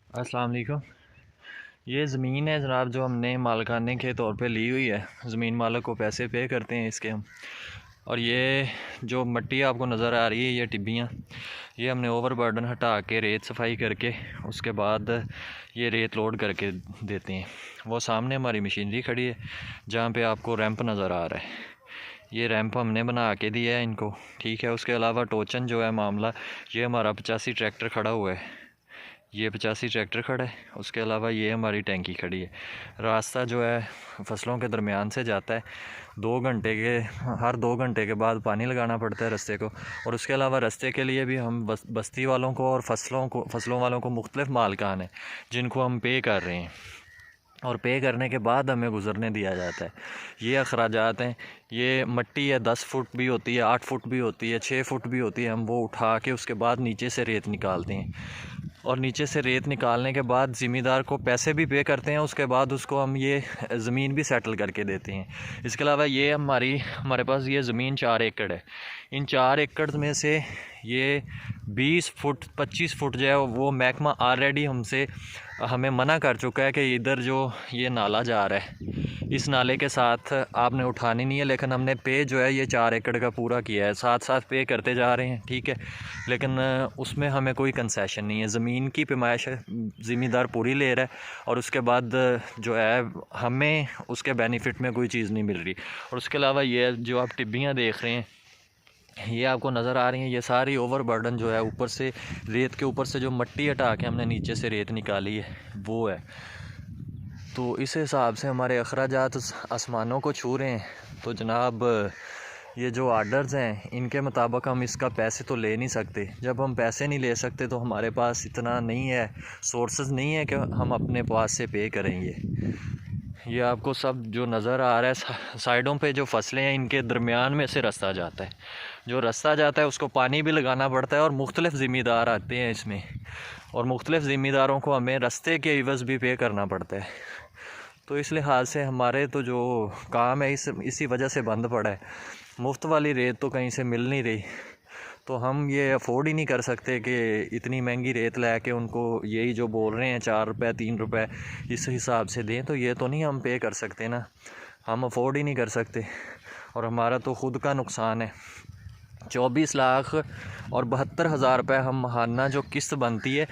अस्सलाम वालेकुम। ये ज़मीन है जनाब जो हमने मालखाने के तौर पे ली हुई है। ज़मीन मालिक को पैसे पे करते हैं इसके हम। और ये जो मिट्टी आपको नज़र आ रही है, ये टिब्बियाँ, ये हमने ओवरबर्डन हटा के रेत सफाई करके उसके बाद ये रेत लोड करके देते हैं। वो सामने हमारी मशीनरी खड़ी है जहाँ पे आपको रैंप नज़र आ रहा है। ये रैंप हमने बना के दिया है इनको, ठीक है। उसके अलावा टोचन जो है मामला, ये हमारा 85 ट्रैक्टर खड़ा हुआ है, ये 85 ट्रैक्टर खड़ा है। उसके अलावा ये हमारी टैंकी खड़ी है। रास्ता जो है फसलों के दरमियान से जाता है। 2 घंटे के हर 2 घंटे के बाद पानी लगाना पड़ता है रास्ते को। और उसके अलावा रास्ते के लिए भी हम बस्ती वालों को और फसलों वालों को मुख्तलिफ मालिकान हैं जिनको हम पे कर रहे हैं, और पे करने के बाद हमें गुज़रने दिया जाता है। ये अखराजात हैं। ये मिट्टी है, 10 फुट भी होती है, 8 फुट भी होती है, 6 फुट भी होती है। हम वो उठा के उसके बाद नीचे से रेत निकालते हैं, और नीचे से रेत निकालने के बाद ज़मींदार को पैसे भी पे करते हैं। उसके बाद उसको हम ये ज़मीन भी सेटल करके देते हैं। इसके अलावा ये हमारे पास ये ज़मीन 4 एकड़ है। इन 4 एकड़ में से ये 20 फुट 25 फुट जो है वो महकमा ऑलरेडी हमें मना कर चुका है कि इधर जो ये नाला जा रहा है इस नाले के साथ आपने उठानी नहीं है। लेकिन हमने पे जो है ये 4 एकड़ का पूरा किया है, साथ साथ पे करते जा रहे हैं, ठीक है। लेकिन उसमें हमें कोई कंसेशन नहीं है। ज़मीन की पैमाइश ज़मींदार पूरी ले रहा है, और उसके बाद जो है हमें उसके बेनिफिट में कोई चीज़ नहीं मिल रही। और उसके अलावा ये जो आप टिब्बियाँ देख रहे हैं, ये आपको नज़र आ रही हैं, ये सारी ओवरबर्डन जो है ऊपर से रेत के ऊपर से जो मिट्टी हटा के हमने नीचे से रेत निकाली है वो है। तो इस हिसाब से हमारे अखराजात आसमानों को छू रहे हैं। तो जनाब ये जो आर्डर्स हैं इनके मुताबिक हम इसका पैसे तो ले नहीं सकते। जब हम पैसे नहीं ले सकते तो हमारे पास इतना नहीं है, सोर्सेज नहीं है कि हम अपने पास से पे करेंगे। ये आपको सब जो नज़र आ रहा है साइडों पे जो फसलें हैं इनके दरमियान में से रास्ता जाता है। जो रास्ता जाता है उसको पानी भी लगाना पड़ता है, और मुख्तलिफ़ ज़िम्मेदार आते हैं इसमें, और मुख्तलिफ़ ज़िम्मेदारों को हमें रास्ते के इवज़ भी पे करना पड़ता है। तो इस लिहाज से हमारे तो जो काम है इसी वजह से बंद पड़ा है। मुफ्त वाली रेत तो कहीं से मिल नहीं रही, तो हम ये अफोर्ड ही नहीं कर सकते कि इतनी महंगी रेत ला के उनको यही जो बोल रहे हैं 4 रुपये 3 रुपये इस हिसाब से दें। तो ये तो नहीं हम पे कर सकते ना, हम अफोर्ड ही नहीं कर सकते। और हमारा तो ख़ुद का नुकसान है। 24 लाख और 72 हज़ार रुपये हम माहाना जो किस्त बनती है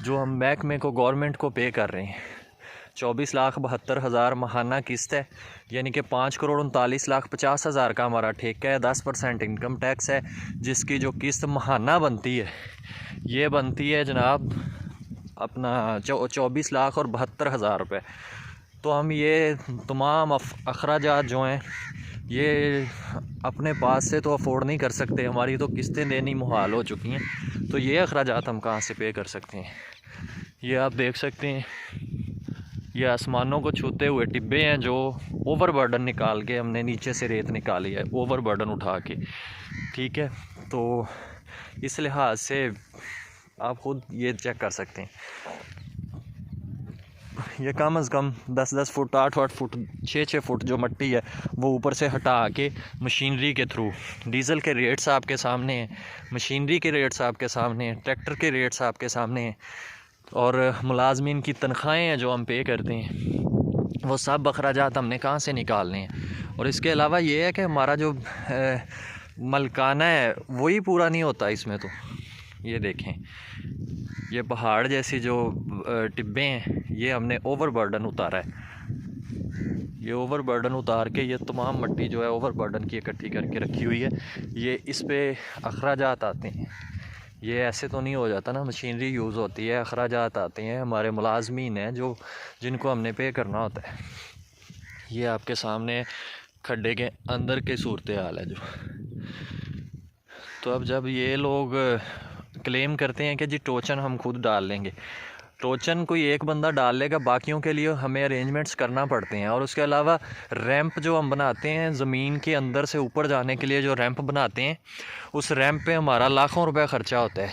जो हम महकमे को गवर्नमेंट को पे कर रहे हैं। 24,72,000 माहाना किस्त है, यानी कि 5,39,50,000 का हमारा ठेका है। 10% इनकम टैक्स है, जिसकी जो किस्त माहाना बनती है ये बनती है जनाब अपना 24,72,000 रुपये। तो हम ये तमाम अखराजात जो हैं ये अपने पास से तो अफोर्ड नहीं कर सकते। हमारी तो किस्तें देनी मुहाल हो चुकी हैं, तो ये अखराजात हम कहाँ से पे कर सकते हैं। ये आप देख सकते हैं, ये आसमानों को छूते हुए टिब्बे हैं जो ओवरबर्डन निकाल के हमने नीचे से रेत निकाली है ओवरबर्डन उठा के, ठीक है। तो इस लिहाज से आप ख़ुद ये चेक कर सकते हैं। ये कम अज़ कम 10-10 फुट 8-8 फुट 6-6 फुट जो मिट्टी है वो ऊपर से हटा के मशीनरी के थ्रू, डीज़ल के रेट्स आपके सामने हैं, मशीनरी के रेट्स आपके सामने हैं, ट्रैक्टर के रेट्स आपके सामने हैं, और मुलाजमीन की तनख्वाहें हैं जो हम पे करते हैं, वो सब अखराजात हमने कहाँ से निकालने हैं। और इसके अलावा ये है कि हमारा जो मलकाना है वही पूरा नहीं होता इसमें। तो ये देखें, ये पहाड़ जैसी जो टिब्बे हैं ये हमने ओवरबर्डन उतारा है। ये ओवरबर्डन उतार के ये तमाम मिट्टी जो है ओवरबर्डन की इकट्ठी करके रखी हुई है। ये इस पे अखराजात आते हैं, ये ऐसे तो नहीं हो जाता ना, मशीनरी यूज़ होती है, अखराजात आते हैं, हमारे मुलाजमीन हैं जिनको हमने पे करना होता है। ये आपके सामने खड्डे के अंदर की सूरत हाल है जो। तो अब जब ये लोग क्लेम करते हैं कि जी टोचन हम खुद डाल लेंगे, टोचन कोई एक बंदा डाल लेगा, बाकियों के लिए हमें अरेंजमेंट्स करना पड़ते हैं। और उसके अलावा रैंप जो हम बनाते हैं ज़मीन के अंदर से ऊपर जाने के लिए, जो रैंप बनाते हैं उस रैंप पे हमारा लाखों रुपए ख़र्चा होता है।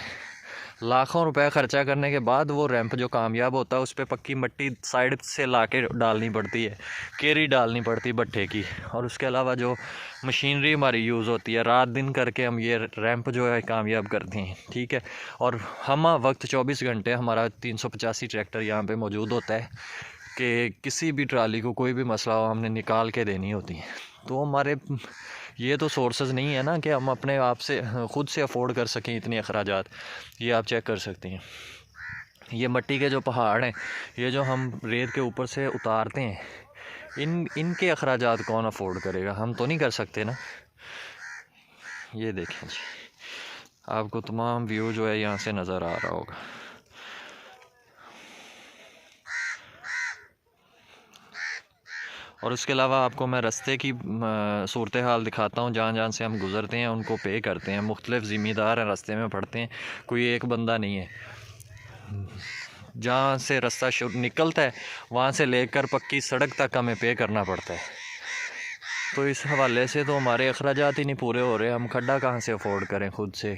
लाखों रुपए ख़र्चा करने के बाद वो रैंप जो कामयाब होता है उस पर पक्की मिट्टी साइड से ला के डालनी पड़ती है, केरी डालनी पड़ती है भट्ठे की। और उसके अलावा जो मशीनरी हमारी यूज़ होती है, रात दिन करके हम ये रैंप जो है कामयाब करते हैं, ठीक है। और हम वक्त 24 घंटे हमारा 385 ट्रैक्टर यहाँ पे मौजूद होता है कि किसी भी ट्राली को कोई भी मसला हो हमने निकाल के देनी होती है। तो हमारे ये तो सोर्सेज नहीं है ना कि हम अपने आप से ख़ुद से अफोर्ड कर सकें इतने अखराजात। ये आप चेक कर सकते हैं, ये मिट्टी के जो पहाड़ हैं, ये जो हम रेत के ऊपर से उतारते हैं, इनके अखराजात कौन अफोर्ड करेगा? हम तो नहीं कर सकते ना। ये देखें जी, आपको तमाम व्यू जो है यहाँ से नज़र आ रहा होगा। और उसके अलावा आपको मैं रास्ते की सूरत हाल दिखाता हूँ, जहाँ जहाँ से हम गुज़रते हैं उनको पे करते हैं। मुख्तलिफ़ ज़िम्मेदार हैं रास्ते में पड़ते हैं, कोई एक बंदा नहीं है। जहाँ से रास्ता निकलता है वहाँ से लेकर पक्की सड़क तक हमें पे करना पड़ता है। तो इस हवाले से तो हमारे अखराजात ही नहीं पूरे हो रहे, हम खड्डा कहाँ से अफोर्ड करें खुद से।